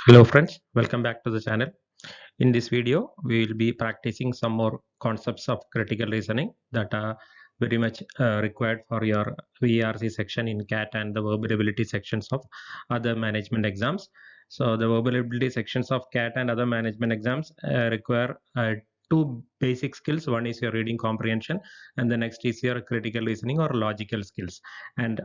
Hello friends, welcome back to the channel. In this video, we will be practicing some more concepts of critical reasoning that are very much required for your VRC section in CAT and the verbal ability sections of other management exams. So the verbal ability sections of CAT and other management exams require two basic skills. One is your reading comprehension and the next is your critical reasoning or logical skills. And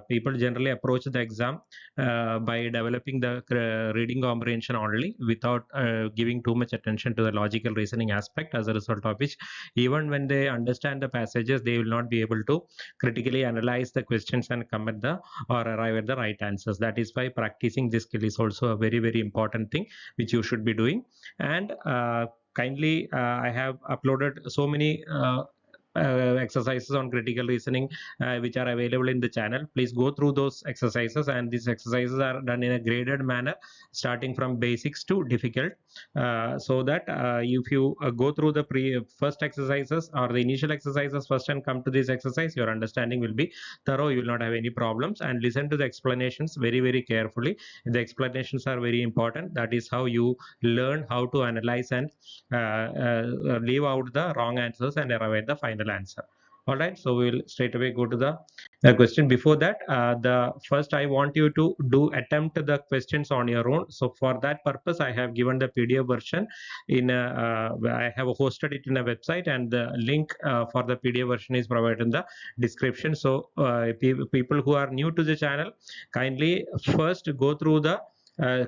people generally approach the exam by developing the reading comprehension only without giving too much attention to the logical reasoning aspect, as a result of which even when they understand the passages they will not be able to critically analyze the questions and come at the or arrive at the right answers. That is why practicing this skill is also a very important thing which you should be doing. And kindly I have uploaded so many exercises on critical reasoning which are available in the channel. Please go through those exercises, and these exercises are done in a graded manner starting from basics to difficult, so that if you go through the first exercises or the initial exercises first and come to this exercise, your understanding will be thorough. You will not have any problems, and listen to the explanations very carefully. The explanations are very important. That is how you learn how to analyze and leave out the wrong answers and arrive at the final answer. All right, so we'll straight away go to the question. Before that, the first I want you to attempt the questions on your own. So for that purpose, I have given the PDF version I have hosted it in a website, and the link for the PDF version is provided in the description. So people who are new to the channel, kindly first go through the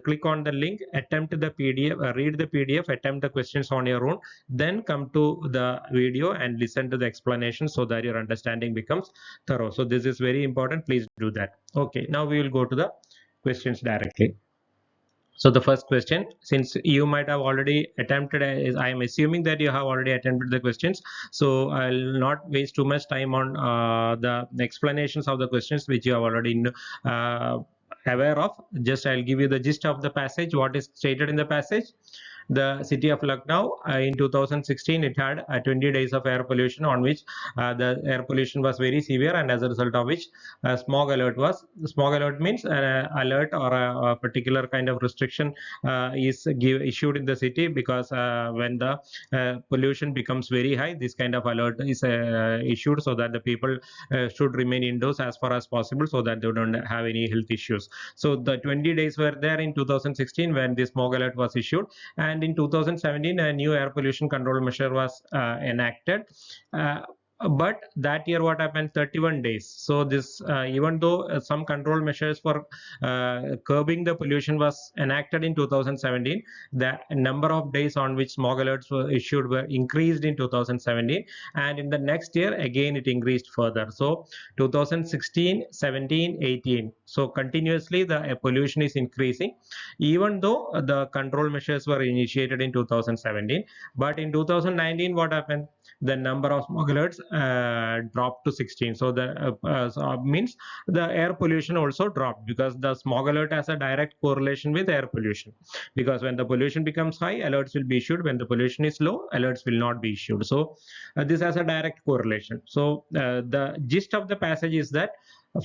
click on the link, attempt the PDF, read the PDF, attempt the questions on your own, then come to the video and listen to the explanation so that your understanding becomes thorough. So this is very important. Please do that. Okay, now we will go to the questions directly. So the first question, since you might have already attempted, I am assuming that you have already attempted the questions. So I'll not waste too much time on the explanations of the questions which you have already uh, aware of. Just I'll give you the gist of the passage, what is stated in the passage. The city of Lucknow in 2016, it had 20 days of air pollution, on which the air pollution was very severe, and as a result of which smog alert was. Smog alert means an alert or a particular kind of restriction is issued in the city, because when the pollution becomes very high, this kind of alert is issued, so that the people should remain indoors as far as possible, so that they don't have any health issues. So the 20 days were there in 2016 when this smog alert was issued, and in 2017 a new air pollution control measure was enacted. But that year what happened, 31 days. So this even though some control measures for curbing the pollution was enacted in 2017, the number of days on which smog alerts were issued were increased in 2017, and in the next year again it increased further. So 2016, 17, 18, so continuously the pollution is increasing, even though the control measures were initiated in 2017. But in 2019 what happened, the number of smog alerts dropped to 16. So the means the air pollution also dropped, because the smog alert has a direct correlation with air pollution, because when the pollution becomes high, alerts will be issued. When the pollution is low, alerts will not be issued. So this has a direct correlation. So the gist of the passage is that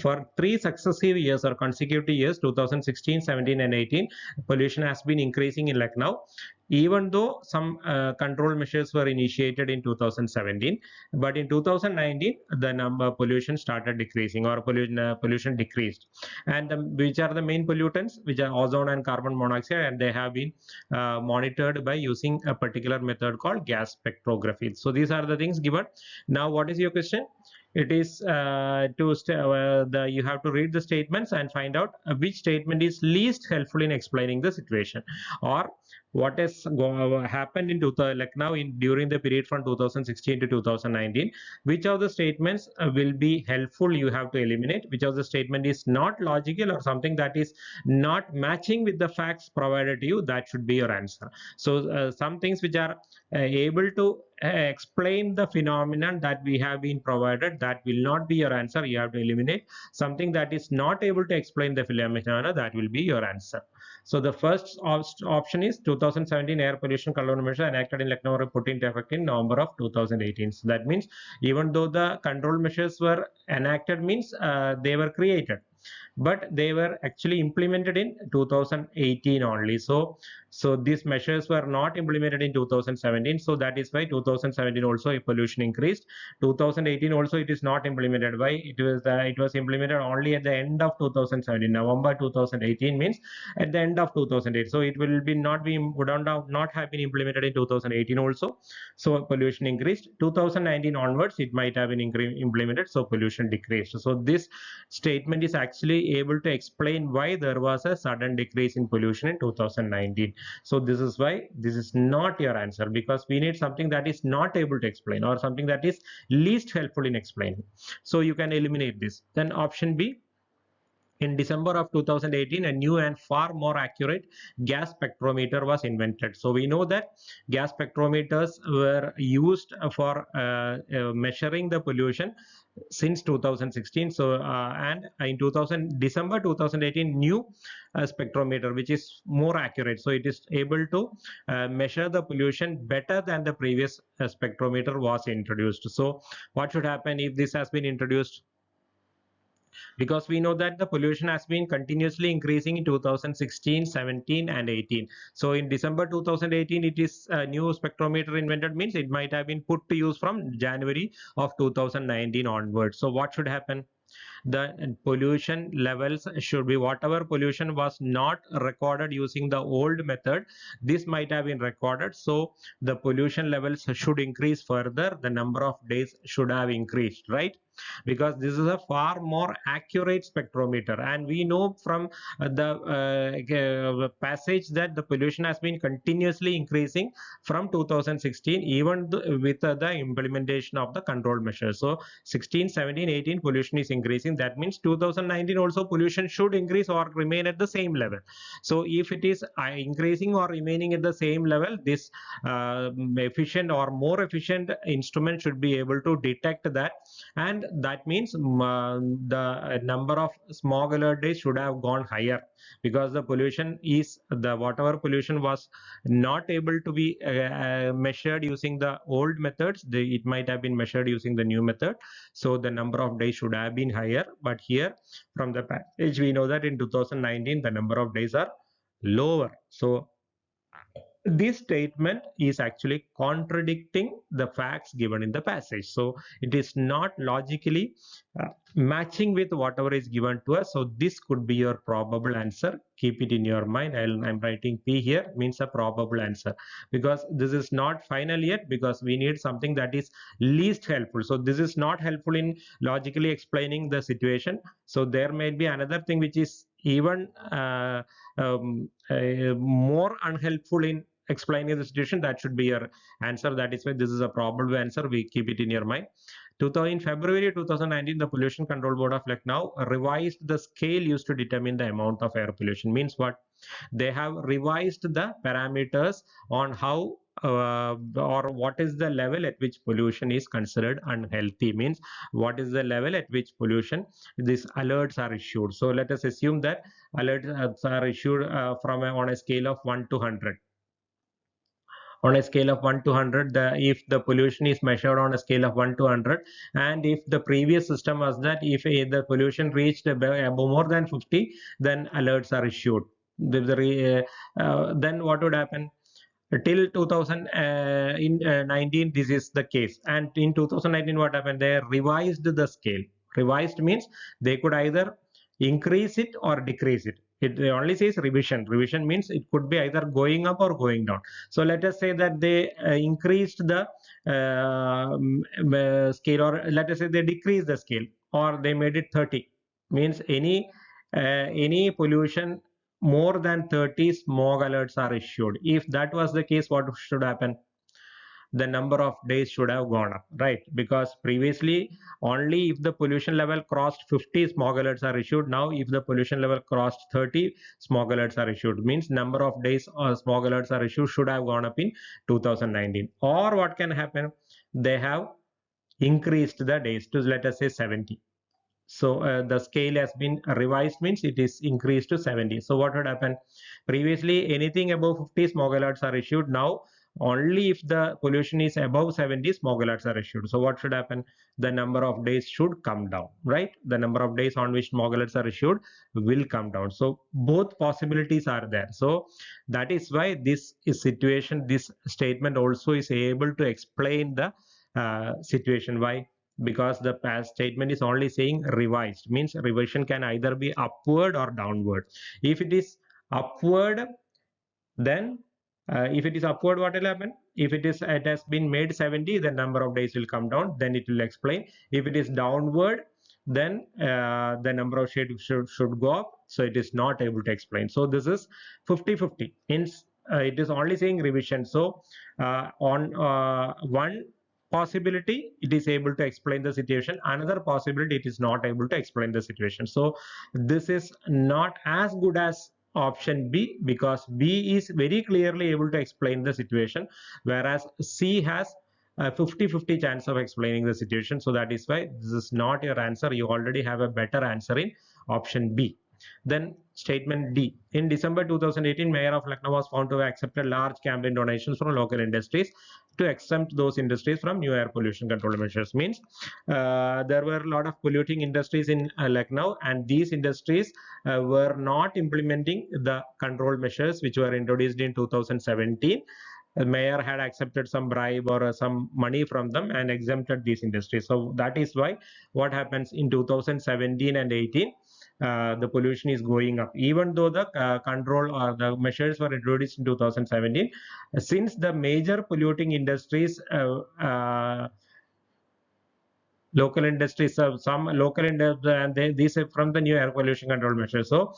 for 3 successive years or consecutive years, 2016, 17 and 18, pollution has been increasing in Lucknow, even though some control measures were initiated in 2017. But in 2019 the number pollution started decreasing, or pollution decreased. And which are the main pollutants, which are ozone and carbon monoxide, and they have been monitored by using a particular method called gas spectrography. So these are the things given. Now what is your question? It is you have to read the statements and find out which statement is least helpful in explaining the situation, or what has happened in Lucknow during the period from 2016 to 2019. Which of the statements will be helpful, you have to eliminate. Which of the statement is not logical, or something that is not matching with the facts provided to you, that should be your answer. So some things which are able to explain the phenomenon that we have been provided, that will not be your answer. You have to eliminate. Something that is not able to explain the phenomena, that will be your answer. So the first option is 2017 air pollution control measure enacted in Lucknow were put into effect in November of 2018. So that means even though the control measures were enacted, means they were created. but they were actually implemented in 2018 only. So these measures were not implemented in 2017. So that is why 2017 also a pollution increased. 2018 also it is not implemented. Why? It was implemented only at the end of 2017. November 2018 means at the end of 2008. So it will be not be would not have been implemented in 2018 also. So pollution increased. 2019 onwards it might have been implemented. So pollution decreased. So this statement is actually able to explain why there was a sudden decrease in pollution in 2019. So this is why this is not your answer, because we need something that is not able to explain or something that is least helpful in explaining. So you can eliminate this. Then option B, in December of 2018, a new and far more accurate gas spectrometer was invented. So we know that gas spectrometers were used for measuring the pollution since 2016. So and in December 2018, new spectrometer which is more accurate. So it is able to measure the pollution better than the previous spectrometer was introduced. So what should happen if this has been introduced? Because we know that the pollution has been continuously increasing in 2016, 17 and 18. So in December 2018 it is a new spectrometer invented, means it might have been put to use from January of 2019 onwards. So what should happen? The pollution levels should be, whatever pollution was not recorded using the old method, this might have been recorded. So the pollution levels should increase further, the number of days should have increased, right? Because this is a far more accurate spectrometer, and we know from the passage that the pollution has been continuously increasing from 2016, even with the implementation of the control measures. So 16, 17, 18 pollution is increasing. That means 2019 also pollution should increase or remain at the same level. So if it is increasing or remaining at the same level, this efficient or more efficient instrument should be able to detect that, and that means the number of smog alert days should have gone higher, because the pollution is the whatever pollution was not able to be measured using the old methods, it might have been measured using the new method. So the number of days should have been higher, but here from the passage we know that in 2019 the number of days are lower. So this statement is actually contradicting the facts given in the passage. So it is not logically matching with whatever is given to us. So this could be your probable answer. Keep it in your mind. I'm writing P here, means a probable answer, because this is not final yet, because we need something that is least helpful. So this is not helpful in logically explaining the situation. So there may be another thing which is even more unhelpful in explaining the situation. That should be your answer. That is why this is a probable answer. We keep it in your mind. In February 2019, the Pollution Control Board of Lucknow revised the scale used to determine the amount of air pollution. Means what? They have revised the parameters on how or what is the level at which pollution is considered unhealthy. Means what is the level at which pollution these alerts are issued. So let us assume that alerts are issued on a scale of 1 to 100. On a scale of 1 to 100, if the pollution is measured on a scale of 1 to 100, and if the previous system was that if the pollution reached more than 50, then alerts are issued. Then what would happen? Till 2019 this is the case, and in 2019 what happened? They revised the scale. Revised means they could either increase it or decrease it. It only says revision. Revision means it could be either going up or going down. So let us say that they increased the scale, or let us say they decreased the scale, or they made it 30. Means any pollution more than 30 smog alerts are issued. If that was the case, what should happen? The number of days should have gone up, right? Because previously only if the pollution level crossed 50 smog alerts are issued. Now if the pollution level crossed 30 smog alerts are issued, means number of days smog alerts are issued should have gone up in 2019. Or what can happen? They have increased the days to, let us say, 70. So the scale has been revised, means it is increased to 70. So what would happen? Previously anything above 50 smog alerts are issued. Now only if the pollution is above 70, smog alerts are issued. So what should happen? The number of days should come down, right? The number of days on which smog alerts are issued will come down. So both possibilities are there. So that is why this is situation, this statement also is able to explain the situation. Why? Because the past statement is only saying revised, means revision can either be upward or downward. If it is upward, then if it is upward, what will happen? If it has been made 70, the number of days will come down, then it will explain. If it is downward, then the number of shades should go up, so it is not able to explain. So this is 50-50, means it is only saying revision. So on one possibility it is able to explain the situation, another possibility it is not able to explain the situation. So this is not as good as option B, because B is very clearly able to explain the situation, whereas C has a 50-50 chance of explaining the situation. So that is why this is not your answer. You already have a better answer in option B. Then statement D. In December 2018, Mayor of Lucknow was found to have accepted large campaign donations from local industries to exempt those industries from new air pollution control measures. Means there were a lot of polluting industries in Lucknow, and these industries were not implementing the control measures which were introduced in 2017. The mayor had accepted some bribe or some money from them and exempted these industries. So that is why what happens in 2017 and 18, the pollution is going up, even though the control or the measures were introduced in 2017. Since the major polluting industries local industries, some local industries, and these are from the new air pollution control measures. So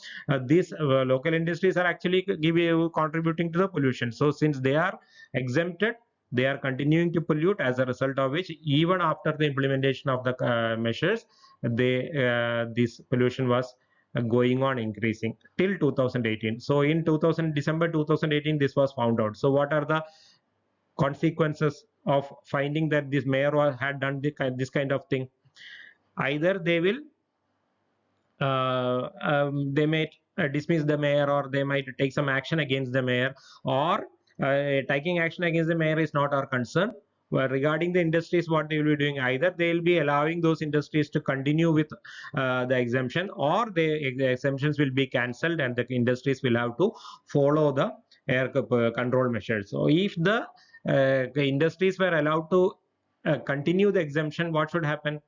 these local industries are actually contributing to the pollution. So since they are exempted, they are continuing to pollute, as a result of which even after the implementation of the measures, this pollution was going on increasing till 2018. So in December 2018, this was found out. So what are the consequences of finding that this mayor had done this kind of thing? Either they may dismiss the mayor, or they might take some action against the mayor, or taking action against the mayor is not our concern. Well, regarding the industries, what they will be doing, either they will be allowing those industries to continue with the exemption, or the exemptions will be cancelled and the industries will have to follow the air control measures. So if the industries were allowed to continue the exemption, what should happen?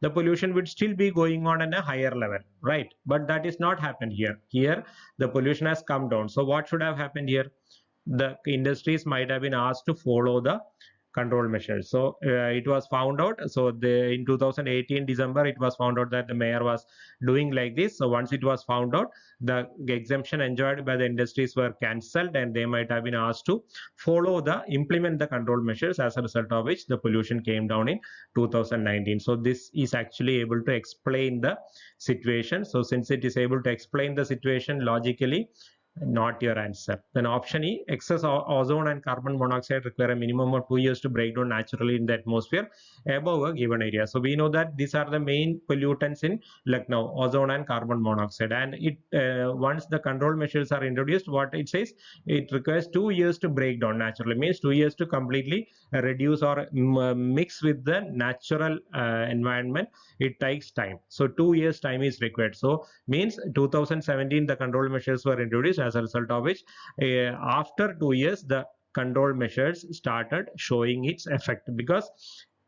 The pollution would still be going on at a higher level, right? But that is not happened here. Here the pollution has come down. So what should have happened here? The industries might have been asked to follow the control measures. So it was found out. So in 2018 December, it was found out that the mayor was doing like this. So once it was found out, the exemption enjoyed by the industries were cancelled, and they might have been asked to implement the control measures, as a result of which the pollution came down in 2019. So this is actually able to explain the situation. So since it is able to explain the situation logically, not your answer. Then option E, excess ozone and carbon monoxide require a minimum of 2 years to break down naturally in the atmosphere above a given area. So we know that these are the main pollutants in Lucknow, ozone and carbon monoxide. And it once the control measures are introduced, what it says, it requires 2 years to break down naturally, means 2 years to completely reduce or mix with the natural environment. It takes time. So 2 years time is required. So means 2017 the control measures were introduced, as a result of which after 2 years the control measures started showing its effect, because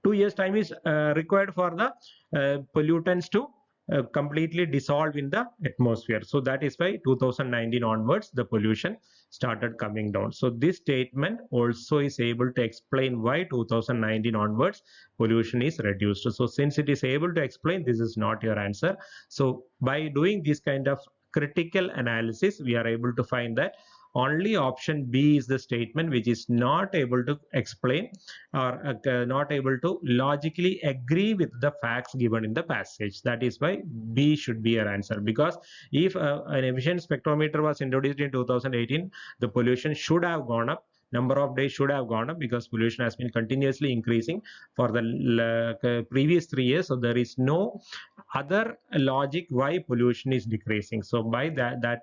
2 years time is required for the pollutants to completely dissolve in the atmosphere. So that is why 2019 onwards the pollution started coming down. So this statement also is able to explain why 2019 onwards pollution is reduced. So since it is able to explain, this is not your answer. So by doing this kind of critical analysis, we are able to find that only option B is the statement which is not able to explain, or not able to logically agree with the facts given in the passage. That is why B should be your answer, because if an emission spectrometer was introduced in 2018, the pollution should have gone up, number of days should have gone up, because pollution has been continuously increasing for the previous 3 years. So there is no other logic why pollution is decreasing. So by that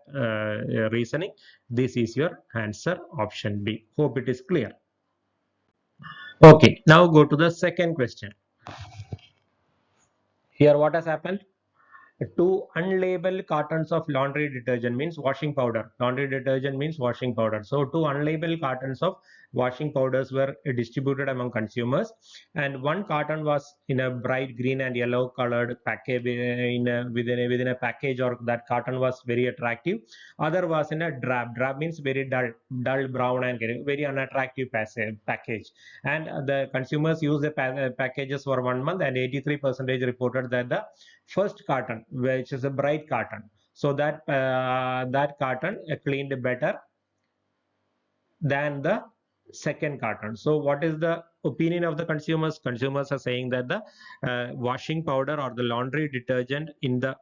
reasoning, this is your answer, option B. Hope it is clear. Okay, now go to the second question. Here what has happened? Two unlabeled cartons of laundry detergent means washing powder. Laundry detergent means washing powder. So two unlabeled cartons of washing powders were distributed among consumers, and one carton was in a bright green and yellow colored package within a package, or that carton was very attractive. Other was in a drab. Drab means very dull brown and very unattractive package. And the consumers used the packages for 1 month, and 83% reported that the first carton, which is a bright carton, so that carton cleaned better than the second carton. So what is the opinion of the consumers? Consumers are saying that the washing powder or the laundry detergent in the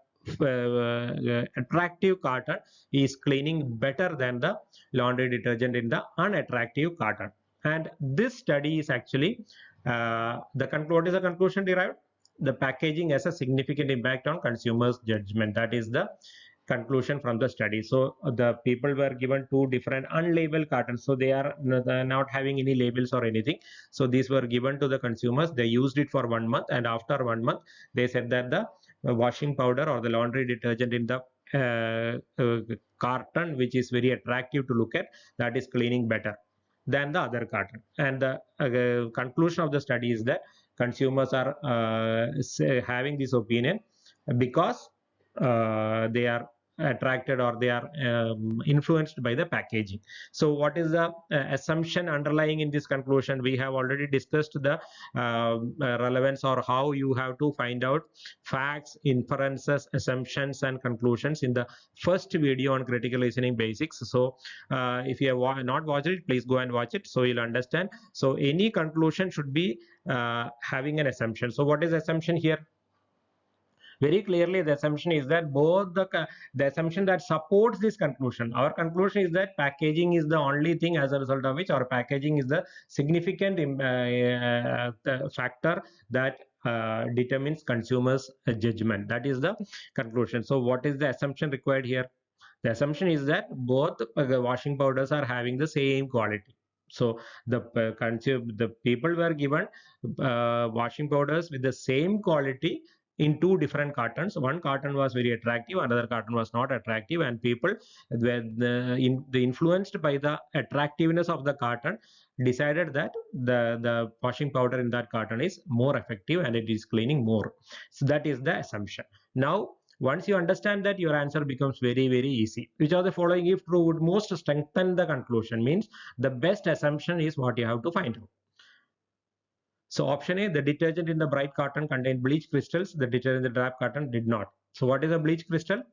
attractive carton is cleaning better than the laundry detergent in the unattractive carton. And this study is actually what is the conclusion derived? The packaging has a significant impact on consumers' judgment. That is the conclusion from the study. So the people were given two different unlabeled cartons, so they are not having any labels or anything. So these were given to the consumers. They used it for 1 month, and after 1 month they said that the washing powder or the laundry detergent in the carton, which is very attractive to look at, that is cleaning better than the other carton. And the conclusion of the study is that consumers are having this opinion because they are attracted, or they are influenced by the packaging. So what is the assumption underlying in this conclusion? We have already discussed the relevance, or how you have to find out facts, inferences, assumptions and conclusions in the first video on critical listening basics. So if you have not watched it, please go and watch it, so you'll understand. So any conclusion should be having an assumption. So what is assumption here? Very clearly the assumption is that the assumption that supports this conclusion, our conclusion is that packaging is the only thing as a result of which, or packaging is the significant factor that determines consumers judgment. That is the conclusion. So what is the assumption required here? The assumption is that both washing powders are having the same quality. So the people were given washing powders with the same quality in two different cartons. One carton was very attractive, another carton was not attractive, and people were influenced by the attractiveness of the carton, decided that the washing powder in that carton is more effective and it is cleaning more. So that is the assumption. Now once you understand that, your answer becomes very easy. Which of the following, if true, would most strengthen the conclusion? Means the best assumption is what you have to find out. So option A, the detergent in the bright carton contained bleach crystals. The detergent in the drab carton did not. So what is a bleach crystal?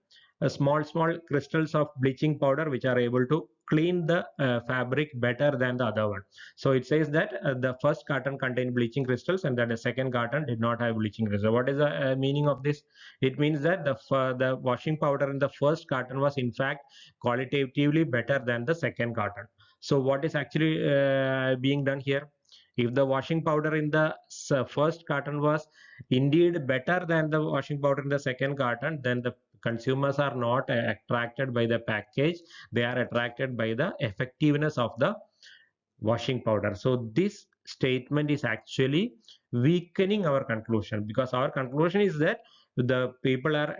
A small crystals of bleaching powder which are able to clean the fabric better than the other one. So it says that the first carton contained bleaching crystals, and that the second carton did not have bleaching crystals. What is the meaning of this? It means that the washing powder in the first carton was in fact qualitatively better than the second carton. So what is actually being done here? If the washing powder in the first carton was indeed better than the washing powder in the second carton, then the consumers are not attracted by the package, they are attracted by the effectiveness of the washing powder. So this statement is actually weakening our conclusion, because our conclusion is that the people are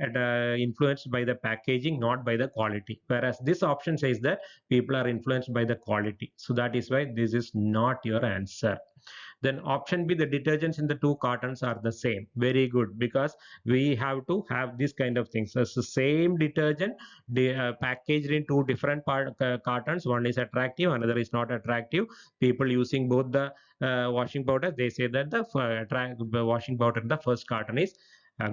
influenced by the packaging, not by the quality, whereas this option says that people are influenced by the quality. So that is why this is not your answer. Then option B, the detergents in the two cartons are the same. Very good, because we have to have this kind of things. So it's the same detergent packaged in two different cartons. One is attractive, another is not attractive. People using both the washing powder, they say that the washing powder in the first carton is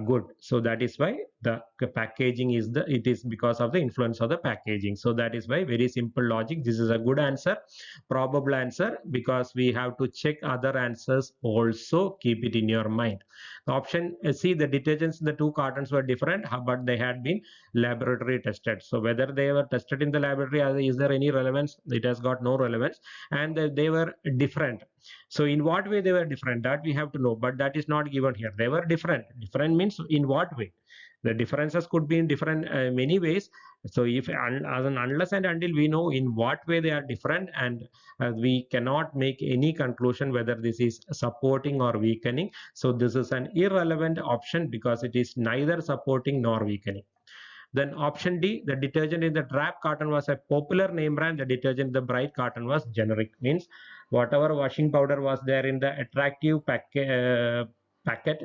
good. So that is why the packaging is it is because of the influence of the packaging. So that is why, very simple logic, this is a good answer, probable answer, because we have to check other answers also. Keep it in your mind. The option C, the detergents in the two cartons were different, but they had been laboratory tested. So whether they were tested in the laboratory, is there any relevance? It has got no relevance. And they were different. So in what way they were different, that we have to know, but that is not given here. They were different. Different means in what way? The differences could be in different many ways. So if unless and until we know in what way they are different, and we cannot make any conclusion whether this is supporting or weakening. So this is an irrelevant option because it is neither supporting nor weakening. Then option D, the detergent in the drab carton was a popular name brand. The detergent in the bright carton was generic. Means whatever washing powder was there in the attractive packet,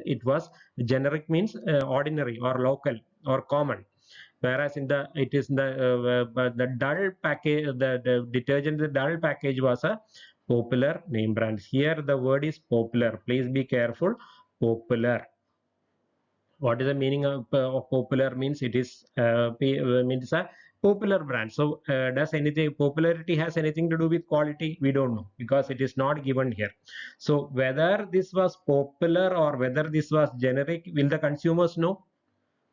it was generic, means ordinary or local or common. Whereas in the it is the dull package, the detergent, the dull package was a popular name brand. Here the word is popular. Please be careful. Popular. What is the meaning of popular? Means it is means a popular brand. So does anything popularity has anything to do with quality? We don't know because it is not given here. So whether this was popular or whether this was generic, will the consumers know?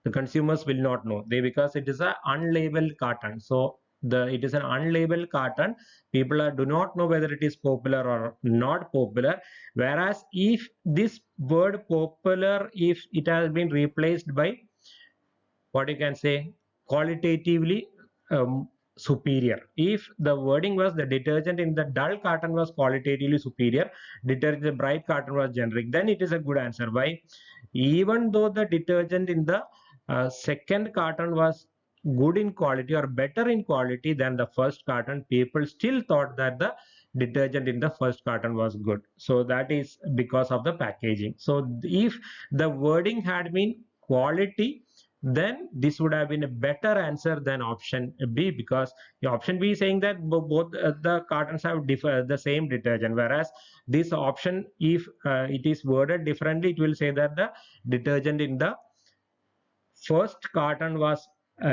The consumers will not know, they, because it is a unlabeled carton. So it is an unlabeled carton. People do not know whether it is popular or not popular. Whereas if this word popular, if it has been replaced by what you can say qualitatively superior, if the wording was the detergent in the dull carton was qualitatively superior, detergent in the bright carton was generic, then it is a good answer. Why? Even though the detergent in the second carton was good in quality or better in quality than the first carton, people still thought that the detergent in the first carton was good. So that is because of the packaging. So if the wording had been quality, then this would have been a better answer than option B, because the option B is saying that both the cartons have the same detergent, whereas this option, if it is worded differently, it will say that the detergent in the first carton was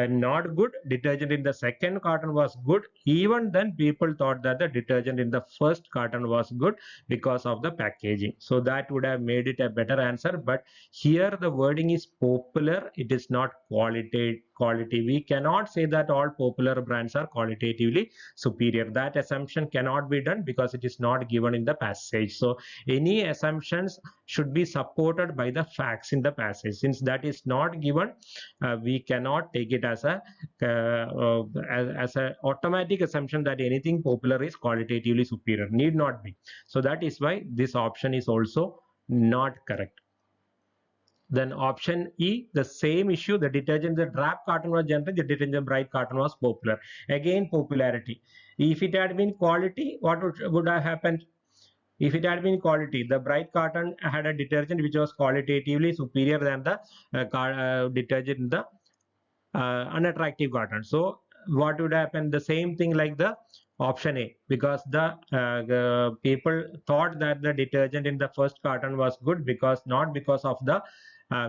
not good, detergent in the second carton was good. Even then people thought that the detergent in the first carton was good because of the packaging. So that would have made it a better answer. But here the wording is popular, it is not quality. We cannot say that all popular brands are qualitatively superior. That assumption cannot be done because it is not given in the passage. So any assumptions should be supported by the facts in the passage. Since that is not given, we cannot take it as a as a automatic assumption that anything popular is qualitatively superior. Need not be. So that is why this option is also not correct. Then option E, the same issue, the detergent, the drab carton was generic, the detergent bright carton was popular. Again, popularity. If it had been quality, what would have happened? If it had been quality, the bright carton had a detergent which was qualitatively superior than the detergent in the unattractive carton. So what would happen? The same thing like the option A, because the people thought that the detergent in the first carton was good, because not because of the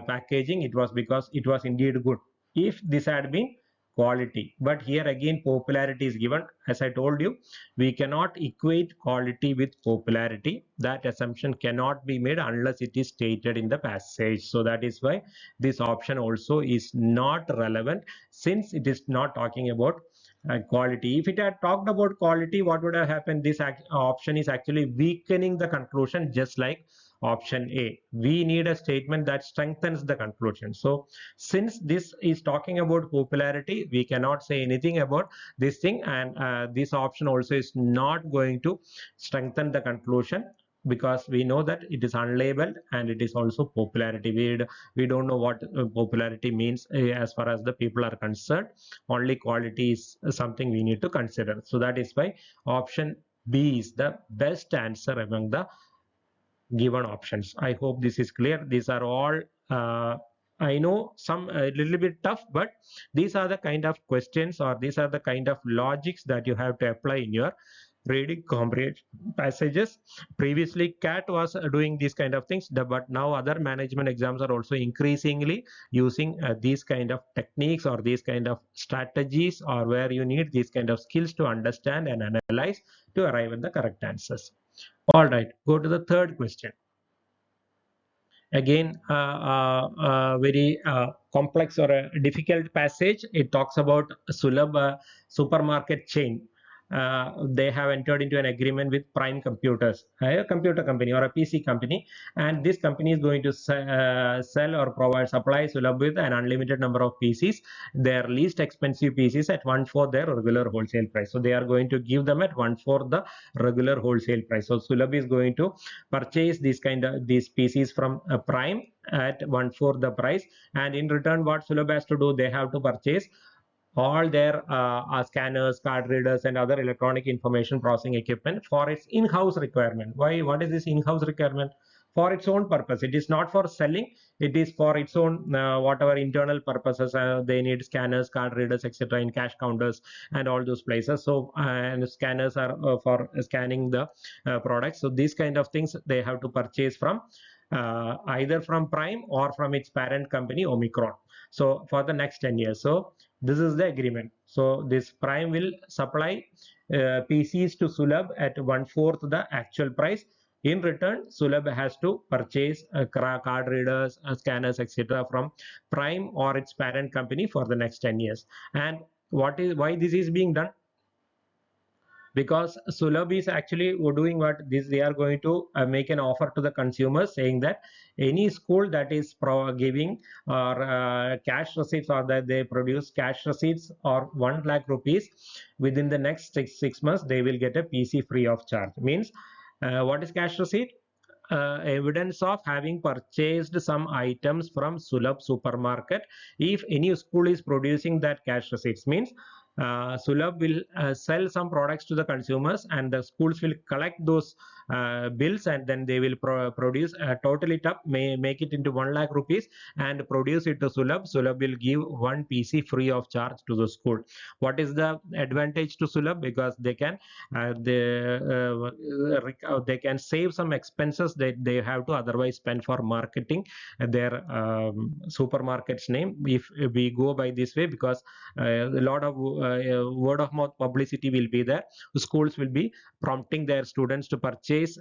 packaging, it was because it was indeed good if this had been quality. But here again popularity is given. As I told you, we cannot equate quality with popularity. That assumption cannot be made unless it is stated in the passage. So that is why this option also is not relevant, since it is not talking about quality. If it had talked about quality, what would have happened? This option is actually weakening the conclusion, just like option A. We need a statement that strengthens the conclusion. So since this is talking about popularity, we cannot say anything about this thing, and this option also is not going to strengthen the conclusion, because we know that it is unlabeled and it is also popularity. We don't know what popularity means as far as the people are concerned. Only quality is something we need to consider. So that is why option B is the best answer among the given options. I hope this is clear. These are all I know some a little bit tough, but these are the kind of questions, or these are the kind of logics that you have to apply in your reading comprehension passages. Previously CAT was doing these kind of things, but now other management exams are also increasingly using these kind of techniques or these kind of strategies, or where you need these kind of skills to understand and analyze to arrive at the correct answers. All right, go to the third question. Again, very complex or a difficult passage. It talks about Sulabh supermarket chain. they have entered into an agreement with Prime Computers, a computer company or a PC company, and this company is going to sell or provide supply Sulabh with an unlimited number of PCs, their least expensive PCs at one-fourth their regular wholesale price. So they are going to give them at one-fourth the regular wholesale price. So Sulabh is going to purchase these PCs from Prime at one-fourth the price, and in return, what Sulabh has to do, they have to purchase all their scanners, card readers, and other electronic information processing equipment for its in-house requirement. Why? What is this in-house requirement? For its own purpose. It is not for selling. It is for its own whatever internal purposes. They need scanners, card readers, etc. in cash counters and all those places. So and scanners are for scanning the products. So these kind of things they have to purchase from either from Prime or from its parent company Omicron. So for the next 10 years. So this is the agreement. So this Prime will supply PCs to Sulabh at one-fourth the actual price. In return, Sulabh has to purchase card readers, scanners, etc. from Prime or its parent company for the next 10 years. And why this is being done? Because Sulabh is actually doing what this, they are going to make an offer to the consumers saying that any school that is giving or cash receipts, or that they produce cash receipts or 1 lakh rupees within the next six months, they will get a PC free of charge. Means what is cash receipt? Evidence of having purchased some items from Sulabh supermarket. If any school is producing that cash receipts, means Sulabh will sell some products to the consumers, and the schools will collect those bills, and then they will produce total it up, make it into 1 lakh rupees and produce it to Sulabh. Sulabh will give one PC free of charge to the school. What is the advantage to Sulabh? Because they can they can save some expenses that they have to otherwise spend for marketing their supermarket's name, if we go by this way, because a lot of word of mouth publicity will be there. Schools will be prompting their students to purchase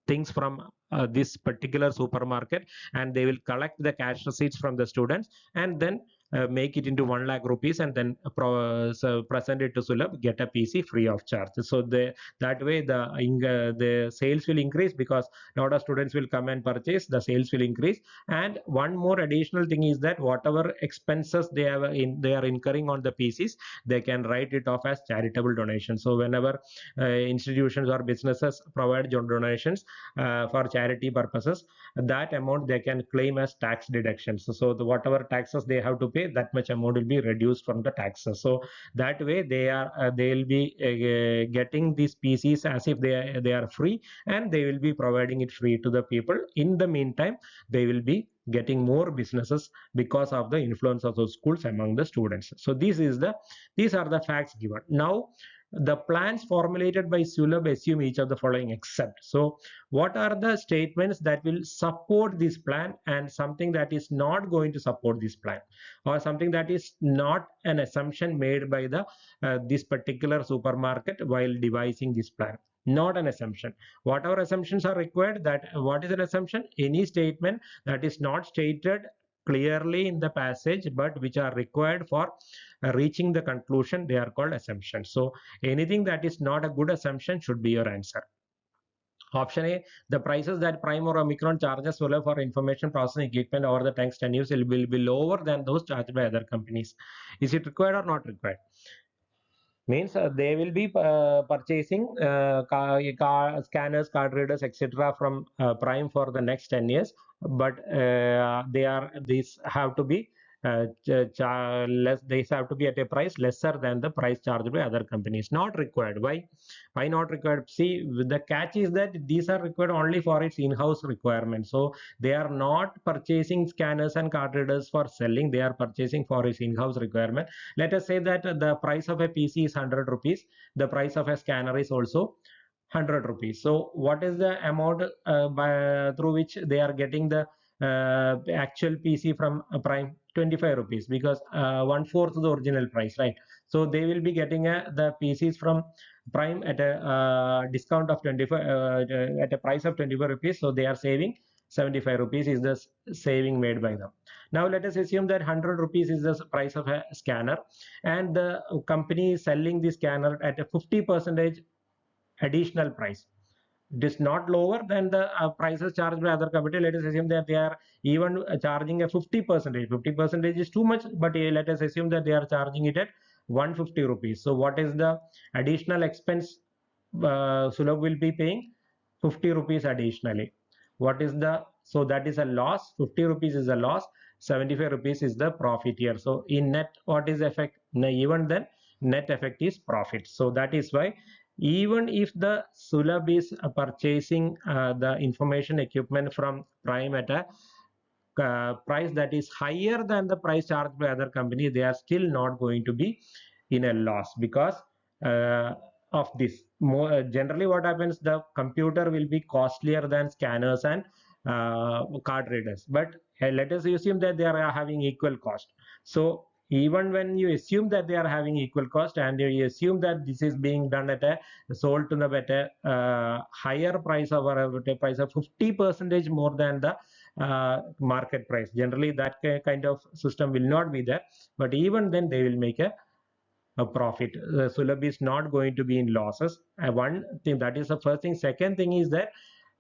things from this particular supermarket, and they will collect the cash receipts from the students, and then make it into 1 lakh rupees, and then present it to Sulabh, get a PC free of charge. So that way the sales will increase, because a lot of students will come and purchase, the sales will increase. And one more additional thing is that whatever expenses they are incurring on the PCs, they can write it off as charitable donations. So whenever institutions or businesses provide donations for charity purposes, that amount they can claim as tax deductions. So whatever taxes they have to pay, that much amount will be reduced from the taxes. So that way they will be getting these PCs as if they are free, and they will be providing it free to the people. In the meantime, they will be getting more businesses because of the influence of those schools among the students. So these are the facts given. Now the plans formulated by Sulabh assume each of the following except. So what are the statements that will support this plan, and something that is not going to support this plan, or something that is not an assumption made by the this particular supermarket while devising this plan? Not an assumption. Whatever assumptions are required, that what is an assumption? Any statement that is not stated clearly in the passage, but which are required for reaching the conclusion, they are called assumptions. So anything that is not a good assumption should be your answer. Option A, the prices that Prime or Omicron charges for information processing equipment over the next 10 years will be lower than those charged by other companies. Is it required or not required? Means they will be purchasing scanners, card readers, etc. from Prime for the next 10 years, but these have to be they have to be at a price lesser than the price charged by other companies. Not required. Why not required? See, the catch is that these are required only for its in-house requirements. So they are not purchasing scanners and card readers for selling. They are purchasing for its in-house requirement. Let us say that the price of a PC is 100 rupees. The price of a scanner is also 100 rupees. So what is the amount through which they are getting the actual PC from Prime? 25 rupees, because one-fourth the original price, right? So they will be getting the PCs from Prime at a discount of 25 at a price of 25 rupees. So they are saving 75 rupees is the saving made by them. Now let us assume that 100 rupees is the price of a scanner, and the company is selling the scanner at a 50% additional price. It is not lower than the prices charged by other company. Let us assume that they are even charging a 50%. 50% is too much, but let us assume that they are charging it at 150 rupees. So what is the additional expense Sulabh will be paying? 50 rupees additionally. What is the, so that is a loss. 50 rupees is a loss, 75 rupees is the profit here. So in net, what is effect? Even then net effect is profit. So that is why even if the Sulabh is purchasing the information equipment from Prime at a price that is higher than the price charged by other company, they are still not going to be in a loss because uh, of this. More generally, what happens, the computer will be costlier than scanners and card readers, but let us assume that they are having equal cost. So even when you assume that they are having equal cost and you assume that this is being done at a sold to the better higher price, or a price of 50% more than the market price, generally that kind of system will not be there, but even then they will make a profit. Sulabh is not going to be in losses. One thing, that is the first thing. Second thing is that,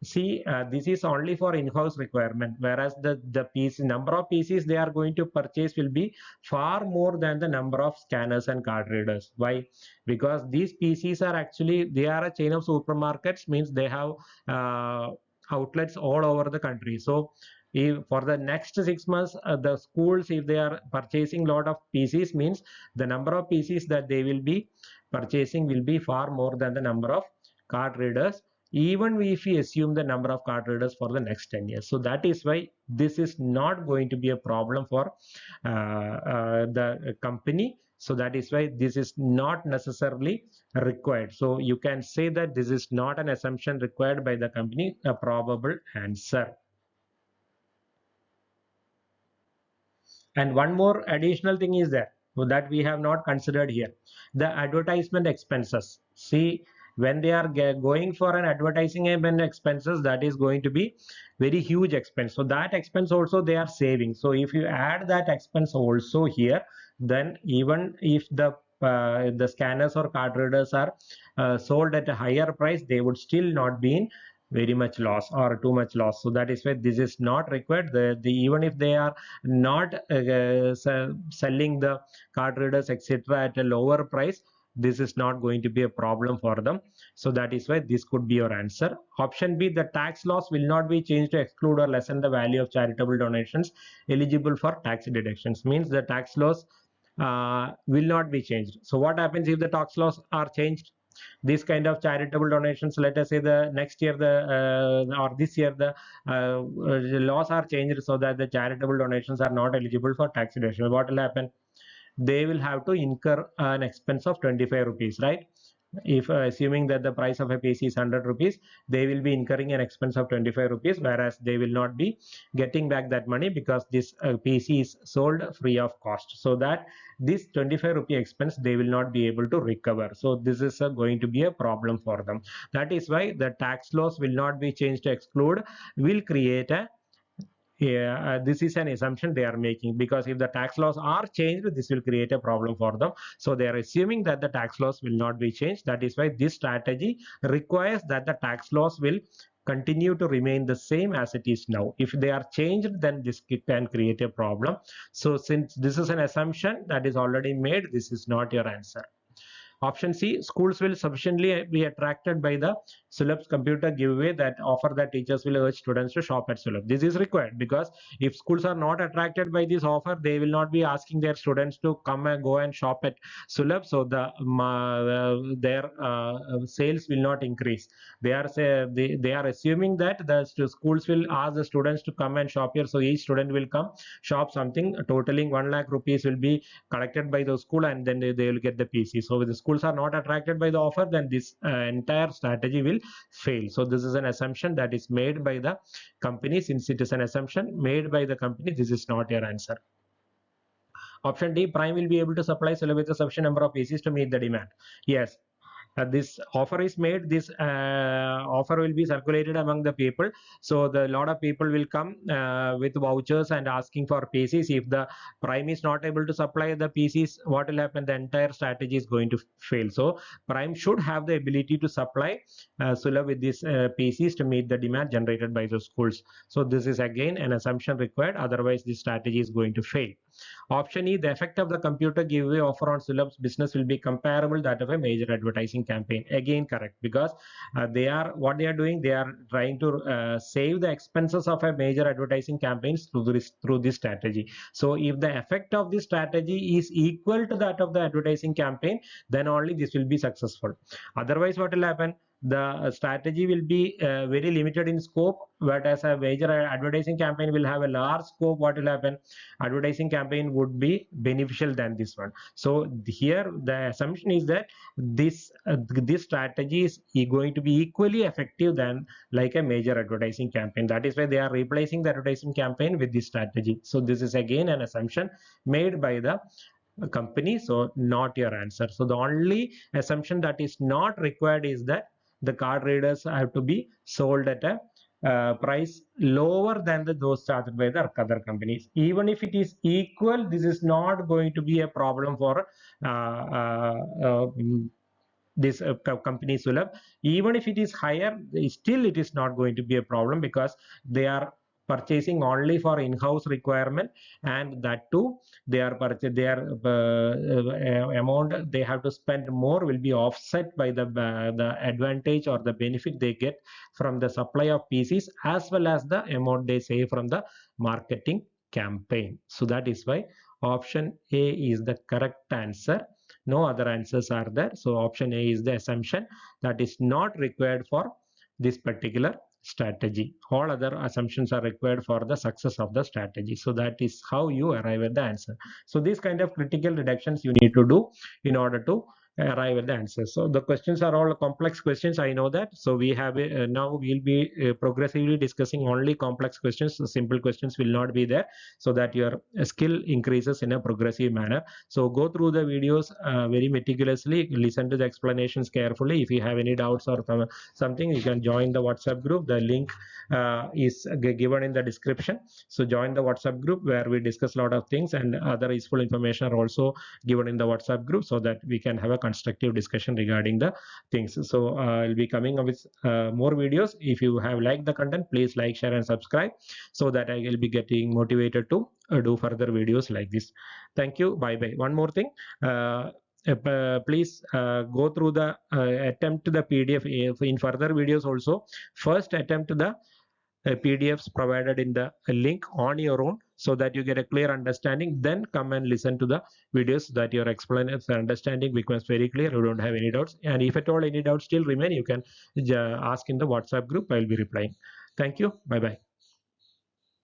see, this is only for in-house requirement, whereas the PC number of PCs they are going to purchase will be far more than the number of scanners and card readers. Why? Because these PCs are actually, they are a chain of supermarkets, means they have outlets all over the country. So if for the next 6 months, the schools, if they are purchasing lot of PCs, means the number of PCs that they will be purchasing will be far more than the number of card readers, even if we assume the number of card readers for the next 10 years. So that is why this is not going to be a problem for the company. So that is why this is not necessarily required. So you can say that this is not an assumption required by the company, a probable answer. And one more additional thing is there that we have not considered here, the advertisement expenses. See, when they are going for an advertising and expenses, that is going to be very huge expense. So that expense also they are saving. So if you add that expense also here, then even if the scanners or card readers are sold at a higher price, they would still not be in very much loss or too much loss. So that is why this is not required. Even if they are not selling the card readers etc at a lower price, this is not going to be a problem for them. So that is why this could be your answer. Option B, the tax laws will not be changed to exclude or lessen the value of charitable donations eligible for tax deductions, means the tax laws will not be changed. So what happens if the tax laws are changed? These kind of charitable donations, let us say the next year the or this year the laws are changed so that the charitable donations are not eligible for tax deduction. What will happen? They will have to incur an expense of 25 rupees, right? If assuming that the price of a PC is 100 rupees, they will be incurring an expense of 25 rupees, whereas they will not be getting back that money because this PC is sold free of cost. So that this 25 rupee expense they will not be able to recover. So this is going to be a problem for them. That is why the tax laws will not be changed to exclude, will create a, yeah, this is an assumption they are making, because if the tax laws are changed, this will create a problem for them. So they are assuming that the tax laws will not be changed. That is why this strategy requires that the tax laws will continue to remain the same as it is now. If they are changed, then this can create a problem. So since this is an assumption that is already made, this is not your answer. Option C, schools will sufficiently be attracted by the Sulabh's computer giveaway that offer that teachers will urge students to shop at Sulabh. This is required because if schools are not attracted by this offer, they will not be asking their students to come and go and shop at Sulabh. So their sales will not increase. They are assuming that the schools will ask the students to come and shop here. So each student will come shop something totaling 1 lakh rupees will be collected by the school, and then they will get the PC. So if the schools are not attracted by the offer, then this entire strategy will fail. So this is an assumption that is made by the company. Since it is an assumption made by the company, this is not your answer. Option D, Prime will be able to supply Sulabh with a sufficient number of PCs to meet the demand. Yes, this offer is made, this offer will be circulated among the people. So the lot of people will come with vouchers and asking for PCs. If the prime is not able to supply the PCs, what will happen? The entire strategy is going to fail. So prime should have the ability to supply Sulabh with these PCs to meet the demand generated by the schools. So this is again an assumption required, otherwise this strategy is going to fail. Option E, the effect of the computer giveaway offer on Sulabh's business will be comparable that of a major advertising campaign. Again, correct, because what they are doing, they are trying to save the expenses of a major advertising campaigns through this strategy. So if the effect of this strategy is equal to that of the advertising campaign, then only this will be successful. Otherwise, what will happen? The strategy will be very limited in scope, but as a major advertising campaign will have a large scope, what will happen? Advertising campaign would be beneficial than this one. So here the assumption is that this strategy is going to be equally effective than like a major advertising campaign. That is why they are replacing the advertising campaign with this strategy. So this is again an assumption made by the company, so not your answer. So the only assumption that is not required is that the card readers have to be sold at a price lower than those charged by the other companies. Even if it is equal, this is not going to be a problem for uh, uh, uh, this company Sulabh. Even if it is higher, still it is not going to be a problem, because they are purchasing only for in-house requirement, and that too their amount they have to spend more will be offset by the advantage or the benefit they get from the supply of PCs, as well as the amount they save from the marketing campaign. So that is why option A is the correct answer. No other answers are there. So option A is the assumption that is not required for this particular strategy. All other assumptions are required for the success of the strategy. So that is how you arrive at the answer. So these kind of critical reductions you need to do in order to arrive at the answer. So the questions are all complex questions, I know that. So we have now we'll be progressively discussing only complex questions. So simple questions will not be there, so that your skill increases in a progressive manner. So go through the videos very meticulously, listen to the explanations carefully. If you have any doubts or something, you can join the WhatsApp group. The link is given in the description. So join the WhatsApp group where we discuss a lot of things, and other useful information are also given in the WhatsApp group, so that we can have a constructive discussion regarding the things. So I'll be coming up with more videos. If you have liked the content, please like, share and subscribe, so that I will be getting motivated to do further videos like this. Thank you. Bye bye. One more thing, please go through the attempt the PDF in further videos also. First attempt the PDFs provided in the link on your own, so that you get a clear understanding. Then come and listen to the videos, so that your explanation understanding becomes very clear. You don't have any doubts, and if at all any doubts still remain, you can ask in the WhatsApp group. I will be replying. Thank you. Bye bye.